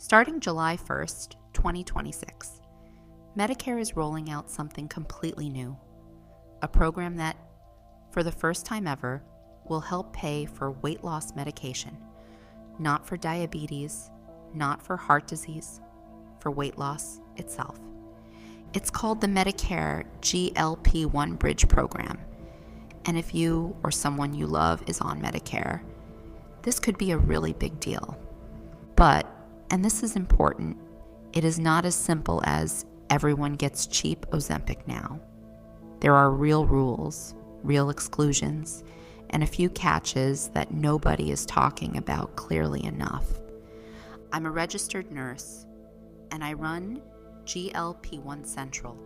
Starting July 1st, 2026, Medicare is rolling out something completely new, a program that, for the first time ever, will help pay for weight loss medication, not for diabetes, not for heart disease, for weight loss itself. It's called the Medicare GLP-1 Bridge Program, and if you or someone you love is on Medicare, this could be a really big deal. But, and this is important, it is not as simple as everyone gets cheap Ozempic now. There are real rules, real exclusions, and a few catches that nobody is talking about clearly enough. I'm a registered nurse, and I run GLP One Central,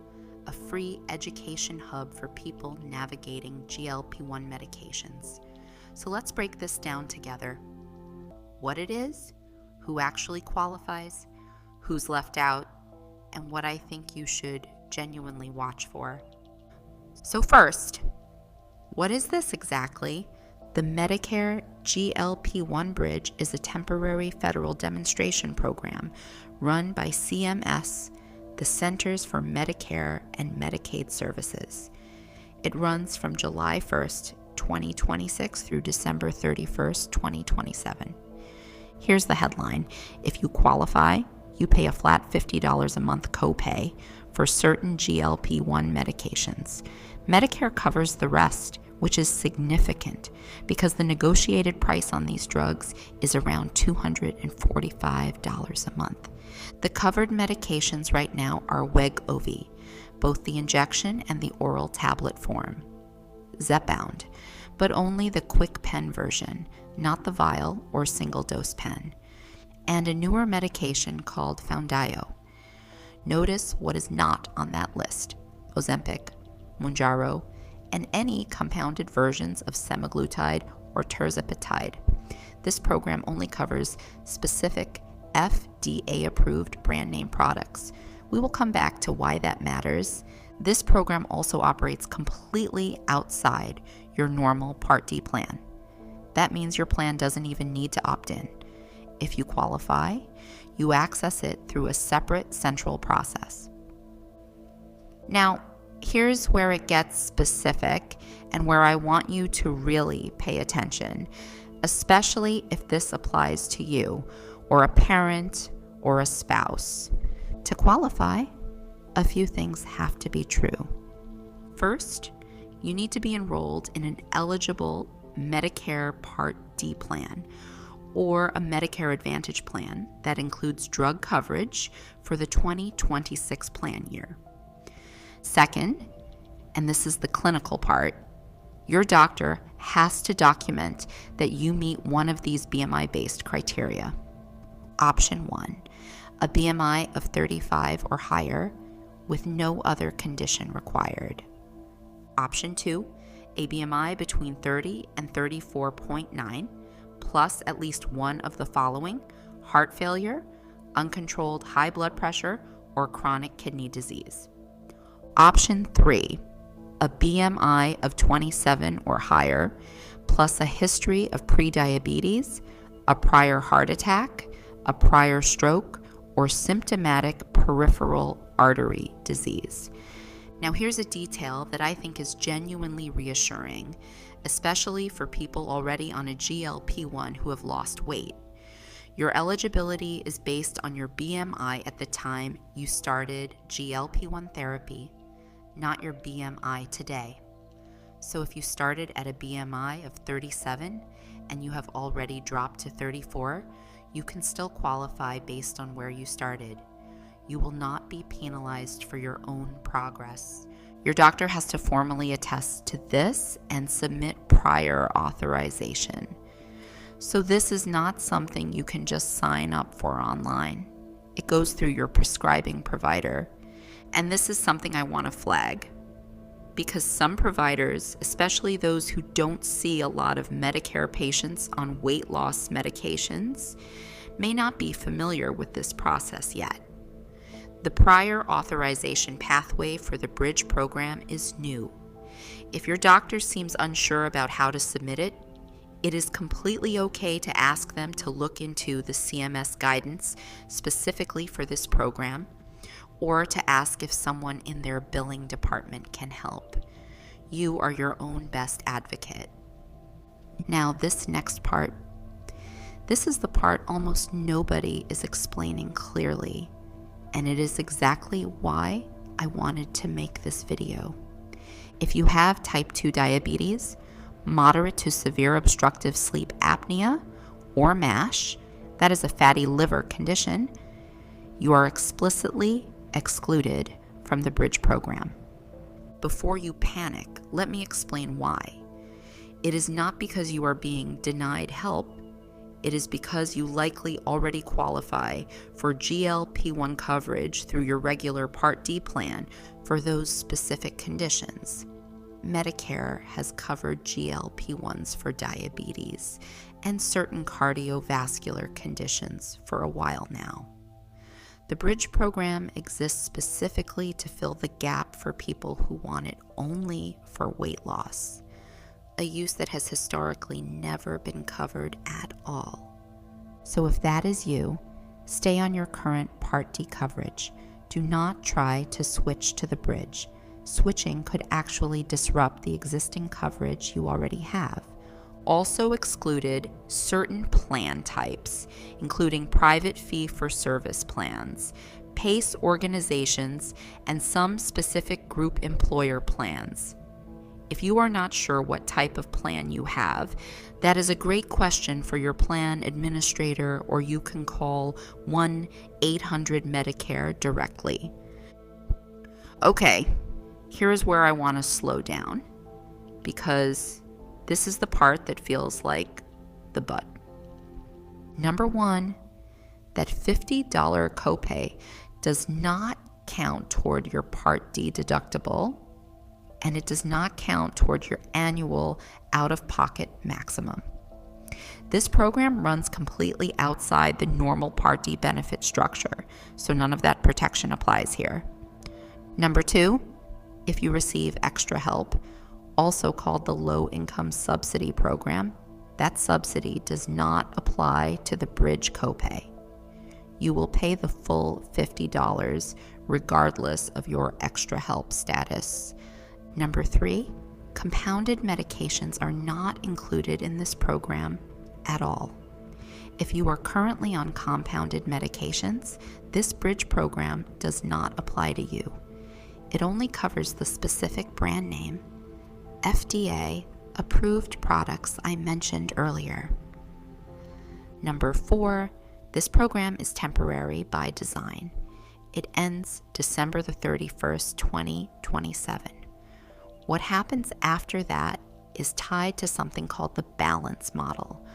a free education hub for people navigating GLP-1 medications. So let's break this down together. What it is, who actually qualifies, who's left out, and what I think you should genuinely watch for. So first, what is this exactly? The Medicare GLP-1 Bridge is a temporary federal demonstration program run by CMS, the Centers for Medicare and Medicaid Services. It runs from July 1st, 2026 through December 31st, 2027. Here's the headline. If you qualify, you pay a flat $50 a month copay for certain GLP-1 medications. Medicare covers the rest, which is significant because the negotiated price on these drugs is around $245 a month. The covered medications right now are Wegovy, both the injection and the oral tablet form, Zepbound, but only the quick pen version, not the vial or single dose pen, and a newer medication called Foundayo. Notice what is not on that list: Ozempic, Mounjaro, and any compounded versions of Semaglutide or Tirzepatide. This program only covers specific FDA-approved brand name products. We will come back to why that matters. This program also operates completely outside your normal Part D plan. That means your plan doesn't even need to opt in. If you qualify, you access it through a separate central process. Now, here's where it gets specific and where I want you to really pay attention, especially if this applies to you or a parent or a spouse. To qualify, a few things have to be true. First, you need to be enrolled in an eligible Medicare Part D plan or a Medicare Advantage plan that includes drug coverage for the 2026 plan year. Second, and this is the clinical part, your doctor has to document that you meet one of these BMI-based criteria. Option 1, a BMI of 35 or higher with no other condition required. Option 2, a BMI between 30 and 34.9, plus at least one of the following: heart failure, uncontrolled high blood pressure, or chronic kidney disease. Option 3, a BMI of 27 or higher, plus a history of prediabetes, a prior heart attack, a prior stroke, or symptomatic peripheral artery disease. Now here's a detail that I think is genuinely reassuring, especially for people already on a GLP-1 who have lost weight. Your eligibility is based on your BMI at the time you started GLP-1 therapy, not your BMI today. So if you started at a BMI of 37 and you have already dropped to 34, you can still qualify based on where you started. You will not be penalized for your own progress. Your doctor has to formally attest to this and submit prior authorization. So this is not something you can just sign up for online. It goes through your prescribing provider. And this is something I want to flag, because some providers, especially those who don't see a lot of Medicare patients on weight loss medications, may not be familiar with this process yet. The prior authorization pathway for the Bridge program is new. If your doctor seems unsure about how to submit it, It is completely okay to ask them to look into the CMS guidance specifically for this program, or to ask if someone in their billing department can help. You are your own best advocate. Now, this next part, this is the part almost nobody is explaining clearly, and it is exactly why I wanted to make this video. If you have type 2 diabetes, moderate to severe obstructive sleep apnea, or MASH, that is a fatty liver condition, you are explicitly excluded from the Bridge program. Before you panic, let me explain why. It is not because you are being denied help. It is because you likely already qualify for GLP-1 coverage through your regular Part D plan for those specific conditions. Medicare has covered GLP-1s for diabetes and certain cardiovascular conditions for a while now. The Bridge program exists specifically to fill the gap for people who want it only for weight loss, a use that has historically never been covered at all. So if that is you, stay on your current Part D coverage. Do not try to switch to the Bridge. Switching could actually disrupt the existing coverage you already have. Also excluded certain plan types, including private fee-for-service plans, PACE organizations, and some specific group employer plans. If you are not sure what type of plan you have, that is a great question for your plan administrator, or you can call 1-800-MEDICARE directly. Okay, here is where I want to slow down, because this is the part that feels like the butt. Number one, that $50 copay does not count toward your Part D deductible, and it does not count toward your annual out-of-pocket maximum. This program runs completely outside the normal Part D benefit structure, so none of that protection applies here. Number two, if you receive extra help, also called the Low Income Subsidy Program, that subsidy does not apply to the Bridge copay. You will pay the full $50 regardless of your extra help status. Number three, compounded medications are not included in this program at all. If you are currently on compounded medications, this Bridge program does not apply to you. It only covers the specific brand name, FDA-approved products I mentioned earlier. Number four, this program is temporary by design. It ends December the 31st, 2027. What happens after that is tied to something called the balance model,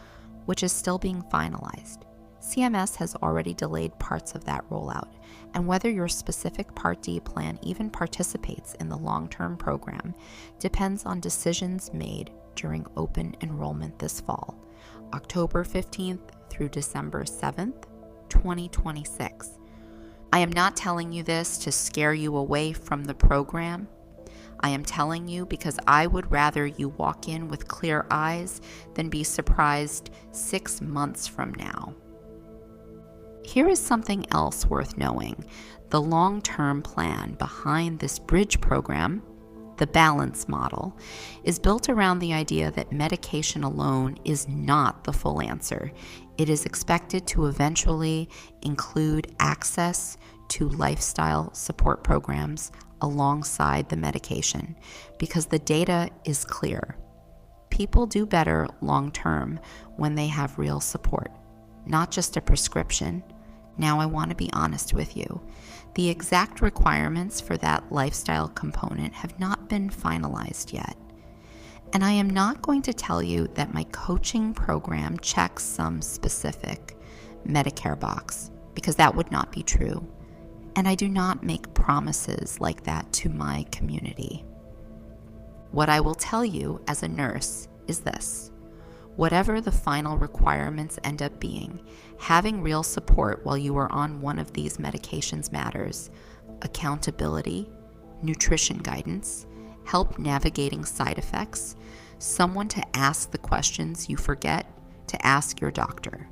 which is still being finalized. CMS has already delayed parts of that rollout, and whether your specific Part D plan even participates in the long-term program depends on decisions made during open enrollment this fall, October 15th through December 7th, 2026. I am not telling you this to scare you away from the program. I am telling you because I would rather you walk in with clear eyes than be surprised 6 months from now. Here is something else worth knowing. The long-term plan behind this Bridge program, the balance model, is built around the idea that medication alone is not the full answer. It is expected to eventually include access to lifestyle support programs alongside the medication, because the data is clear. People do better long-term when they have real support, not just a prescription. Now I want to be honest with you. The exact requirements for that lifestyle component have not been finalized yet. And I am not going to tell you that my coaching program checks some specific Medicare box, because that would not be true. And I do not make promises like that to my community. What I will tell you as a nurse is this: whatever the final requirements end up being, having real support while you are on one of these medications matters. Accountability, nutrition guidance, help navigating side effects, someone to ask the questions you forget to ask your doctor.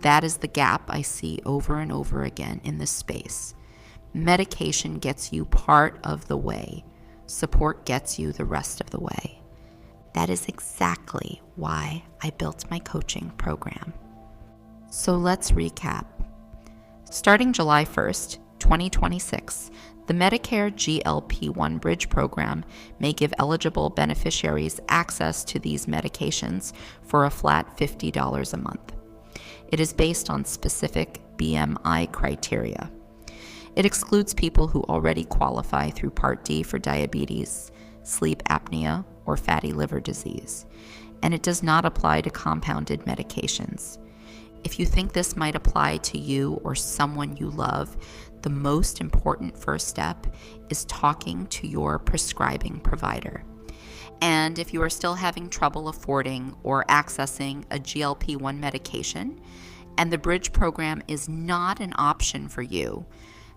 That is the gap I see over and over again in this space. Medication gets you part of the way. Support gets you the rest of the way. That is exactly why I built my coaching program. So let's recap. Starting July 1st, 2026, the Medicare GLP-1 Bridge Program may give eligible beneficiaries access to these medications for a flat $50 a month. It is based on specific BMI criteria. It excludes people who already qualify through Part D for diabetes, sleep apnea, or fatty liver disease, and it does not apply to compounded medications. If you think this might apply to you or someone you love, the most important first step is talking to your prescribing provider. And if you are still having trouble affording or accessing a GLP-1 medication, and the Bridge program is not an option for you,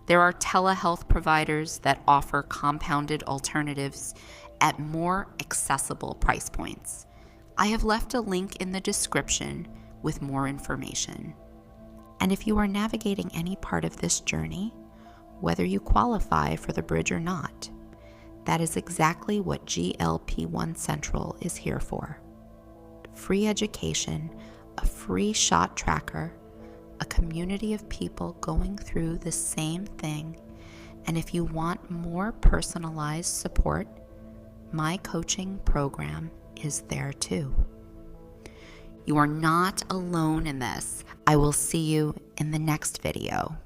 there are telehealth providers that offer compounded alternatives at more accessible price points. I have left a link in the description with more information. And if you are navigating any part of this journey, whether you qualify for the Bridge or not, that is exactly what GLP One Central is here for. Free education, a free shot tracker, a community of people going through the same thing, and if you want more personalized support, my coaching program is there too. You are not alone in this. I will see you in the next video.